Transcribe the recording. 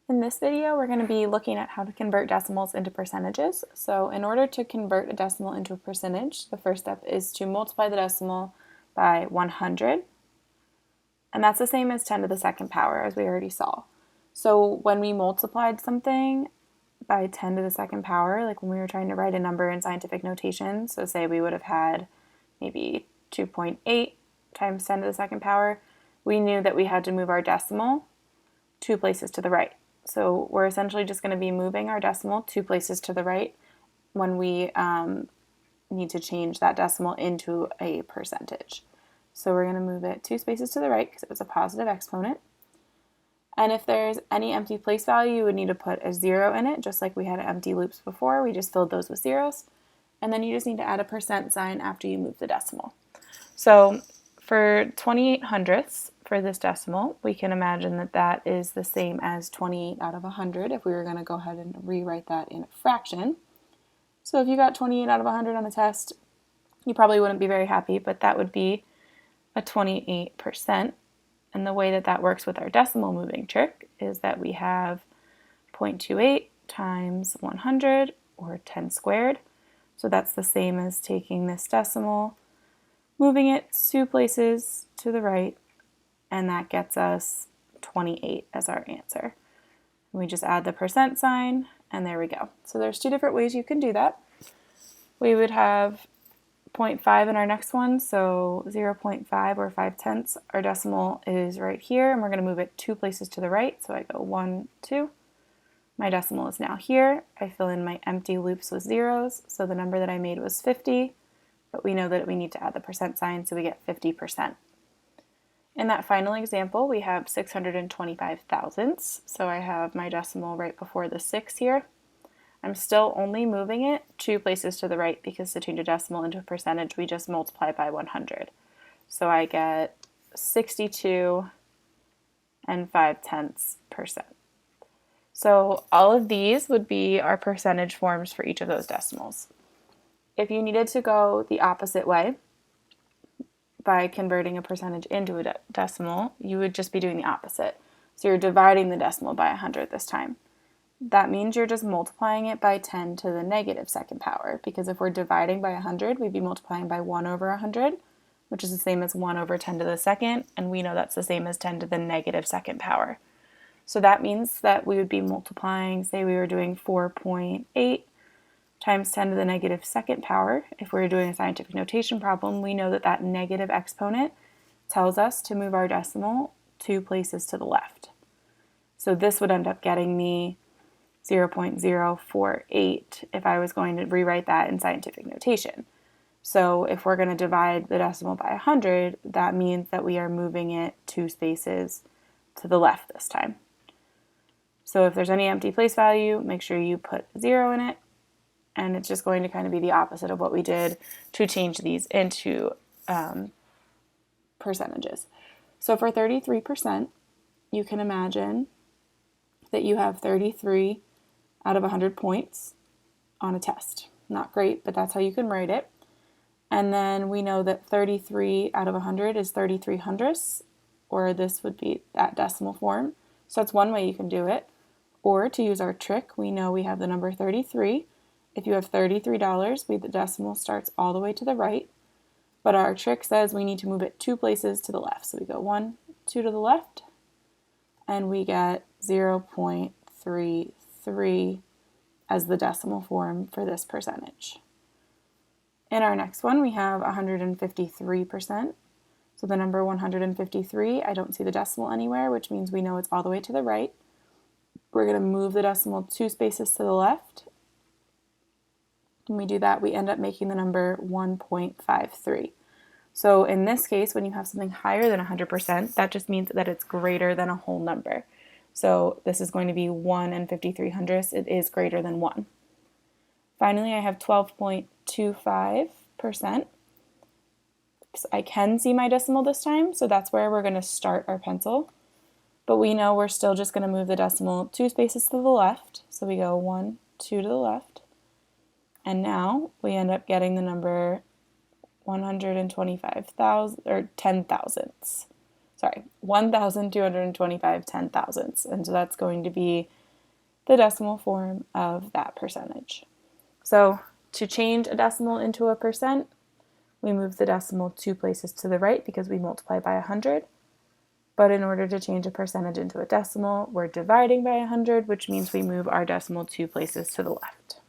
In this video, we're going to be looking at how to convert decimals into percentages. So in order to convert a decimal into a percentage, the first step is to multiply the decimal by 100. And that's the same as 10 to the second power, as we already saw. So when we multiplied something by 10 to the second power, like when we were trying to write a number in scientific notation, so say we would have had maybe 2.8 times 10 to the second power, we knew that we had to move our decimal 2 places to the right. So we're essentially just going to be moving our decimal 2 places to the right when we need to change that decimal into a percentage. So we're going to move it 2 spaces to the right because it was a positive exponent. And if there's any empty place value, you would need to put a 0 in it, just like we had empty loops before. We just filled those with zeros. And then you just need to add a percent sign after you move the decimal. So for 28 hundredths, for this decimal, we can imagine that that is the same as 28 out of 100 if we were going to go ahead and rewrite that in a fraction. So if you got 28 out of 100 on a test, you probably wouldn't be very happy, but that would be a 28%. And the way that that works with our decimal moving trick is that we have 0.28 times 100, or 10 squared. So that's the same as taking this decimal, moving it 2 places to the right, and that gets us 28 as our answer. And we just add the percent sign, and there we go. So there's 2 different ways you can do that. We would have 0.5 in our next one, so 0.5 or 5/10. Our decimal is right here, and we're going to move it 2 places to the right. So I go 1, 2. My decimal is now here. I fill in my empty loops with zeros, so the number that I made was 50, but we know that we need to add the percent sign, so we get 50%. In that final example, we have 625 thousandths, so I have my decimal right before the 6 here. I'm still only moving it 2 places to the right because to change a decimal into a percentage, we just multiply by 100. So I get 62 and 5/10%. So all of these would be our percentage forms for each of those decimals. If you needed to go the opposite way, by converting a percentage into a decimal, you would just be doing the opposite. So you're dividing the decimal by 100 this time. That means you're just multiplying it by 10 to the negative second power, because if we're dividing by 100, we'd be multiplying by 1 over 100, which is the same as 1 over 10 to the second, and we know that's the same as 10 to the negative second power. So that means that we would be multiplying, say we were doing 4.8 times 10 to the negative second power. If we were doing a scientific notation problem, we know that that negative exponent tells us to move our decimal 2 places to the left. So this would end up getting me 0.048 if I was going to rewrite that in scientific notation. So if we're going to divide the decimal by 100, that means that we are moving it 2 spaces to the left this time. So if there's any empty place value, make sure you put 0 in it, and it's just going to kind of be the opposite of what we did to change these into percentages. So for 33%, you can imagine that you have 33 out of 100 points on a test. Not great, but that's how you can write it. And then we know that 33 out of 100 is 33 hundredths, or this would be that decimal form. So that's one way you can do it. Or to use our trick, we know we have the number 33. If you have $33, the decimal starts all the way to the right. But our trick says we need to move it 2 places to the left. So we go 1, 2 to the left, and we get 0.33 as the decimal form for this percentage. In our next one, we have 153%. So the number 153, I don't see the decimal anywhere, which means we know it's all the way to the right. We're going to move the decimal 2 spaces to the left. When we do that, we end up making the number 1.53. So in this case, when you have something higher than 100%, that just means that it's greater than a whole number. So this is going to be 1 and 53 hundredths. It is greater than 1. Finally, I have 12.25%. I can see my decimal this time, so that's where we're going to start our pencil. But we know we're still just going to move the decimal 2 spaces to the left. So we go 1, 2 to the left. And now we end up getting the number 125,000, or 10 thousandths. 1,225 ten thousandths. And so that's going to be the decimal form of that percentage. So to change a decimal into a percent, we move the decimal 2 places to the right because we multiply by 100. But in order to change a percentage into a decimal, we're dividing by 100, which means we move our decimal 2 places to the left.